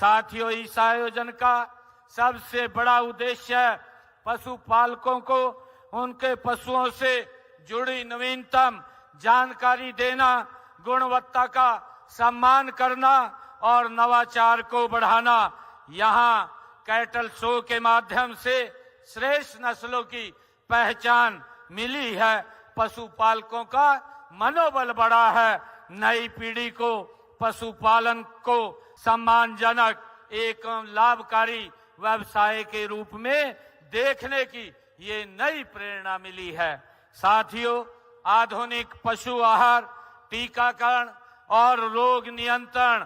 साथियों, इस आयोजन का सबसे बड़ा उद्देश्य पशुपालकों को उनके पशुओं से जुड़ी नवीनतम जानकारी देना, गुणवत्ता का सम्मान करना और नवाचार को बढ़ाना। यहाँ कैटल शो के माध्यम से श्रेष्ठ नस्लों की पहचान मिली है, पशुपालकों का मनोबल बढ़ा है, नई पीढ़ी को पशुपालन को सम्मानजनक एवं लाभकारी व्यवसाय के रूप में देखने की ये नई प्रेरणा मिली है। साथियों, आधुनिक पशु आहार, टीकाकरण और रोग नियंत्रण,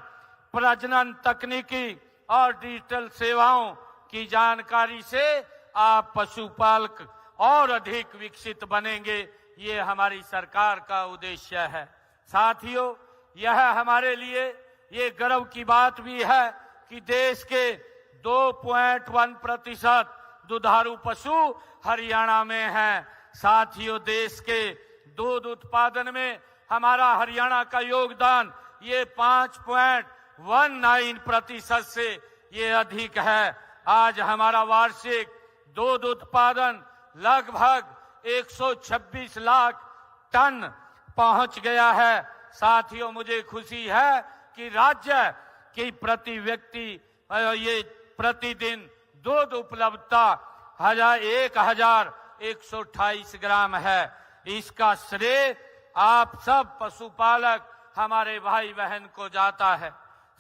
प्रजनन तकनीकी और डिजिटल सेवाओं की जानकारी से आप पशुपालक और अधिक विकसित बनेंगे, ये हमारी सरकार का उद्देश्य है। साथियों, यह हमारे लिए ये गर्व की बात भी है कि देश के 2.1% दुधारू पशु हरियाणा में हैं। साथियों, देश के दूध उत्पादन में हमारा हरियाणा का योगदान ये 5.19% से ये अधिक है। आज हमारा वार्षिक दूध उत्पादन लगभग 126 लाख टन पहुंच गया है। साथियों, मुझे खुशी है कि राज्य की प्रति व्यक्ति ये प्रतिदिन दूध उपलब्धता 1128 ग्राम है। इसका श्रेय आप सब पशुपालक हमारे भाई बहन को जाता है।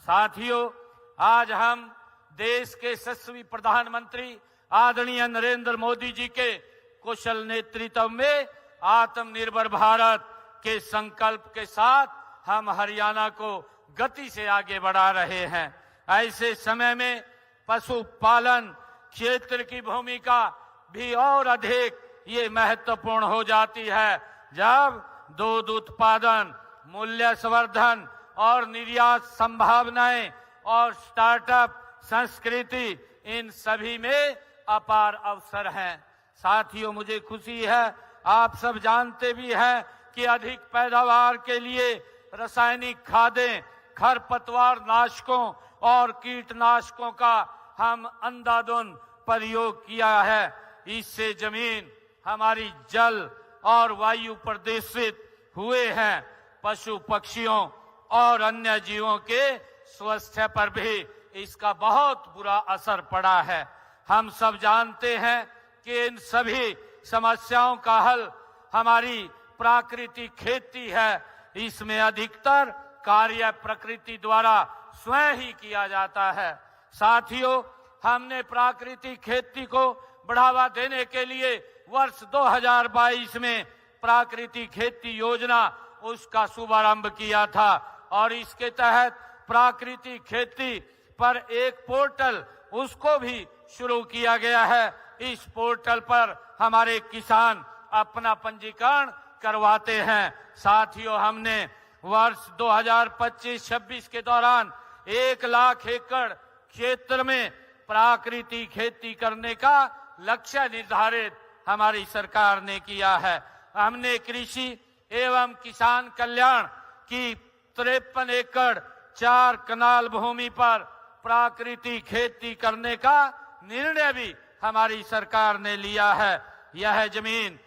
साथियों, आज हम देश के यशस्वी प्रधानमंत्री आदरणीय नरेंद्र मोदी जी के कुशल नेतृत्व में आत्मनिर्भर भारत के संकल्प के साथ हम हरियाणा को गति से आगे बढ़ा रहे हैं। ऐसे समय में पशुपालन क्षेत्र की भूमिका भी और अधिक ये महत्वपूर्ण हो जाती है, जब दूध उत्पादन, मूल्य संवर्धन और निर्यात संभावनाएं और स्टार्टअप संस्कृति, इन सभी में अपार अवसर हैं। साथियों, मुझे खुशी है, आप सब जानते भी हैं कि अधिक पैदावार के लिए रासायनिक खादें, खरपतवार नाशकों और कीटनाशकों का हम अंधाधुंध प्रयोग किया है। इससे जमीन, हमारी जल और वायु प्रदूषित हुए हैं। पशु पक्षियों और अन्य जीवों के स्वास्थ्य पर भी इसका बहुत बुरा असर पड़ा है। हम सब जानते हैं कि इन सभी समस्याओं का हल हमारी प्राकृतिक खेती है। इसमें अधिकतर कार्य प्रकृति द्वारा स्वयं ही किया जाता है। साथियों, हमने प्राकृतिक खेती को बढ़ावा देने के लिए वर्ष 2022 में प्राकृतिक खेती योजना उसका शुभारंभ किया था और इसके तहत प्राकृतिक खेती पर एक पोर्टल उसको भी शुरू किया गया है। इस पोर्टल पर हमारे किसान अपना पंजीकरण करवाते हैं। साथियों, हमने वर्ष 2025-26 के दौरान 1 लाख एकड़ क्षेत्र में प्राकृतिक खेती करने का लक्ष्य निर्धारित हमारी सरकार ने किया है। हमने कृषि एवं किसान कल्याण की 53 एकड़ 4 कनाल भूमि पर प्राकृतिक खेती करने का निर्णय भी हमारी सरकार ने लिया है। यह जमीन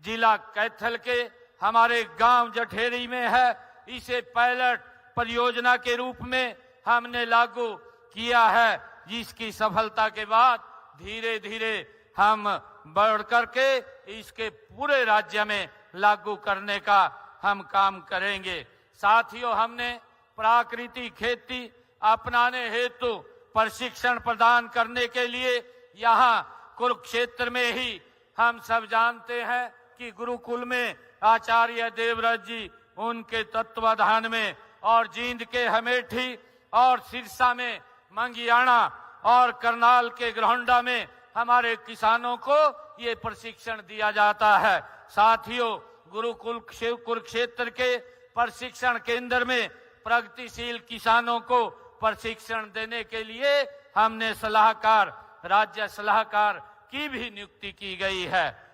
जिला कैथल के हमारे गांव जठेरी में है। इसे पायलट परियोजना के रूप में हमने लागू किया है, जिसकी सफलता के बाद धीरे धीरे हम बढ़ करके इसके पूरे राज्य में लागू करने का हम काम करेंगे। साथियों, हमने प्राकृतिक खेती अपनाने हेतु प्रशिक्षण प्रदान करने के लिए यहाँ कुरुक्षेत्र में ही हम सब जानते हैं कि गुरुकुल में आचार्य देवव्रत जी उनके तत्वाधान में और जींद के हमेठी और सिरसा में मंगियाना और करनाल के ग्रहोंडा में हमारे किसानों को ये प्रशिक्षण दिया जाता है। साथियों, गुरुकुल कुरुक्षेत्र के प्रशिक्षण केंद्र में प्रगतिशील किसानों को प्रशिक्षण देने के लिए हमने सलाहकार, राज्य सलाहकार की भी नियुक्ति की गई है।